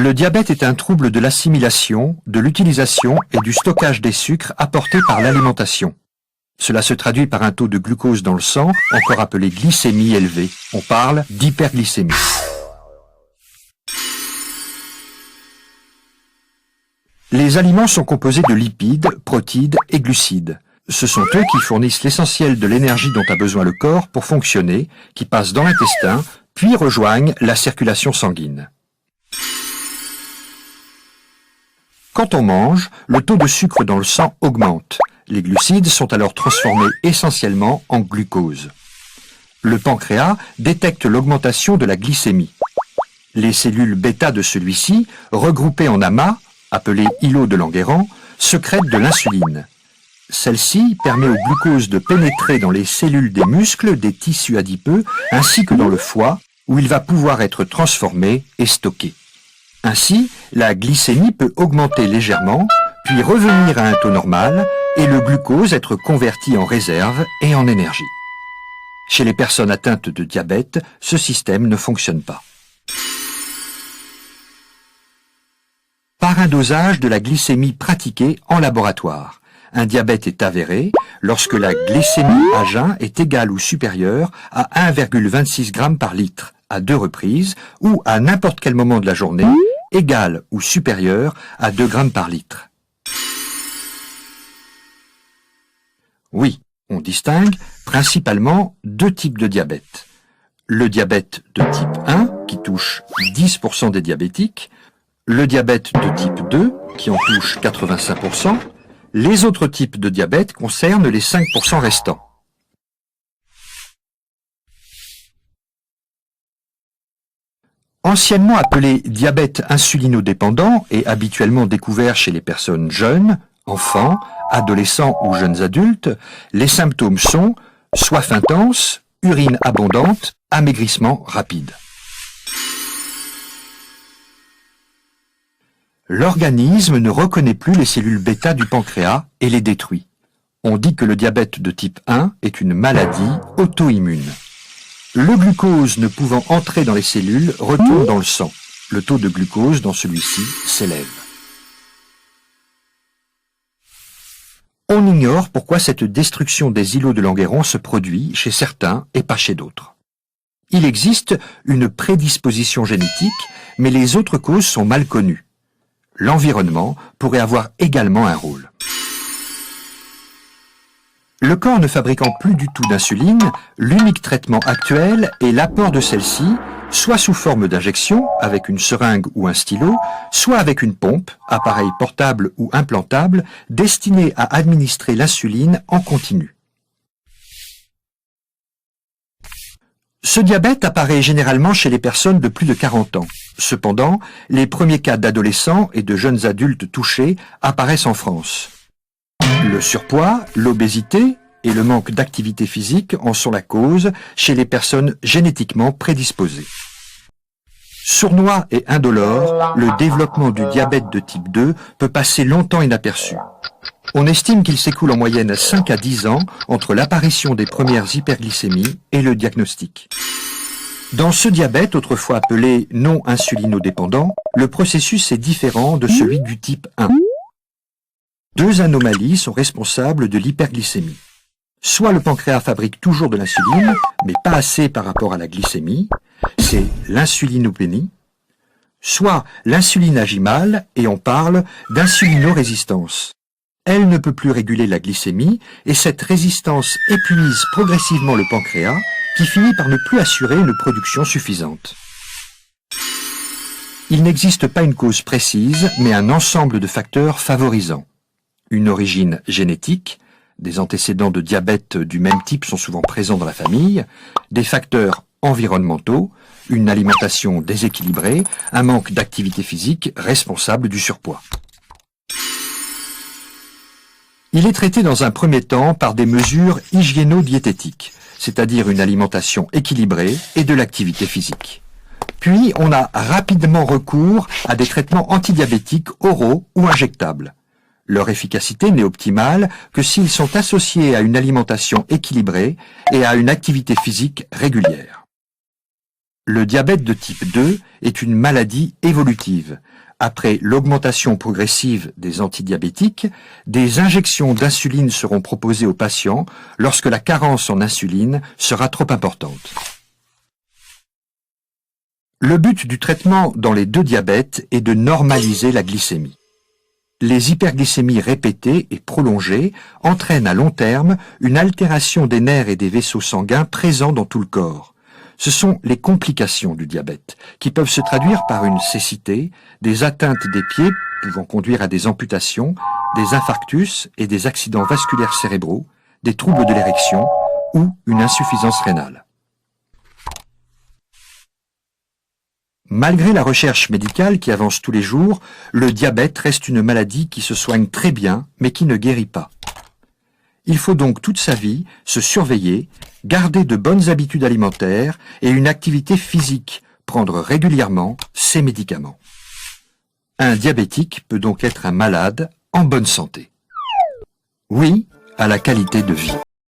Le diabète est un trouble de l'assimilation, de l'utilisation et du stockage des sucres apportés par l'alimentation. Cela se traduit par un taux de glucose dans le sang, encore appelé glycémie élevée. On parle d'hyperglycémie. Les aliments sont composés de lipides, protides et glucides. Ce sont eux qui fournissent l'essentiel de l'énergie dont a besoin le corps pour fonctionner, qui passe dans l'intestin, puis rejoignent la circulation sanguine. Quand on mange, le taux de sucre dans le sang augmente. Les glucides sont alors transformés essentiellement en glucose. Le pancréas détecte l'augmentation de la glycémie. Les cellules bêta de celui-ci, regroupées en amas, appelées îlots de Langerhans, sécrètent de l'insuline. Celle-ci permet au glucose de pénétrer dans les cellules des muscles, des tissus adipeux, ainsi que dans le foie, où il va pouvoir être transformé et stocké. Ainsi, la glycémie peut augmenter légèrement, puis revenir à un taux normal, et le glucose être converti en réserve et en énergie. Chez les personnes atteintes de diabète, ce système ne fonctionne pas. Par un dosage de la glycémie pratiquée en laboratoire. Un diabète est avéré lorsque la glycémie à jeun est égale ou supérieure à 1,26 g par litre à 2 reprises ou à n'importe quel moment de la journée égale ou supérieure à 2 g par litre. Oui, on distingue principalement deux types de diabète. Le diabète de type 1, qui touche 10% des diabétiques, le diabète de type 2, qui en touche 85%, les autres types de diabète concernent les 5% restants. Anciennement appelé diabète insulinodépendant et habituellement découvert chez les personnes jeunes, enfants, adolescents ou jeunes adultes, les symptômes sont soif intense, urine abondante, amaigrissement rapide. L'organisme ne reconnaît plus les cellules bêta du pancréas et les détruit. On dit que le diabète de type 1 est une maladie auto-immune. Le glucose ne pouvant entrer dans les cellules retourne dans le sang. Le taux de glucose dans celui-ci s'élève. On ignore pourquoi cette destruction des îlots de Langerhans se produit chez certains et pas chez d'autres. Il existe une prédisposition génétique, mais les autres causes sont mal connues. L'environnement pourrait avoir également un rôle. Le corps ne fabriquant plus du tout d'insuline, l'unique traitement actuel est l'apport de celle-ci, soit sous forme d'injection, avec une seringue ou un stylo, soit avec une pompe, appareil portable ou implantable, destiné à administrer l'insuline en continu. Ce diabète apparaît généralement chez les personnes de plus de 40 ans. Cependant, les premiers cas d'adolescents et de jeunes adultes touchés apparaissent en France. Le surpoids, l'obésité et le manque d'activité physique en sont la cause chez les personnes génétiquement prédisposées. Sournois et indolore, le développement du diabète de type 2 peut passer longtemps inaperçu. On estime qu'il s'écoule en moyenne 5 à 10 ans entre l'apparition des premières hyperglycémies et le diagnostic. Dans ce diabète, autrefois appelé non insulinodépendant, le processus est différent de celui du type 1. Deux anomalies sont responsables de l'hyperglycémie. Soit le pancréas fabrique toujours de l'insuline, mais pas assez par rapport à la glycémie, c'est l'insulinopénie, soit l'insuline agit mal et on parle d'insulinorésistance. Elle ne peut plus réguler la glycémie et cette résistance épuise progressivement le pancréas qui finit par ne plus assurer une production suffisante. Il n'existe pas une cause précise, mais un ensemble de facteurs favorisants. Une origine génétique, des antécédents de diabète du même type sont souvent présents dans la famille, des facteurs environnementaux, une alimentation déséquilibrée, un manque d'activité physique responsable du surpoids. Il est traité dans un premier temps par des mesures hygiéno-diététiques, c'est-à-dire une alimentation équilibrée et de l'activité physique. Puis on a rapidement recours à des traitements antidiabétiques oraux ou injectables. Leur efficacité n'est optimale que s'ils sont associés à une alimentation équilibrée et à une activité physique régulière. Le diabète de type 2 est une maladie évolutive. Après l'augmentation progressive des antidiabétiques, des injections d'insuline seront proposées aux patients lorsque la carence en insuline sera trop importante. Le but du traitement dans les deux diabètes est de normaliser la glycémie. Les hyperglycémies répétées et prolongées entraînent à long terme une altération des nerfs et des vaisseaux sanguins présents dans tout le corps. Ce sont les complications du diabète, qui peuvent se traduire par une cécité, des atteintes des pieds pouvant conduire à des amputations, des infarctus et des accidents vasculaires cérébraux, des troubles de l'érection ou une insuffisance rénale. Malgré la recherche médicale qui avance tous les jours, le diabète reste une maladie qui se soigne très bien, mais qui ne guérit pas. Il faut donc toute sa vie se surveiller, garder de bonnes habitudes alimentaires et une activité physique, prendre régulièrement ses médicaments. Un diabétique peut donc être un malade en bonne santé. Oui à la qualité de vie.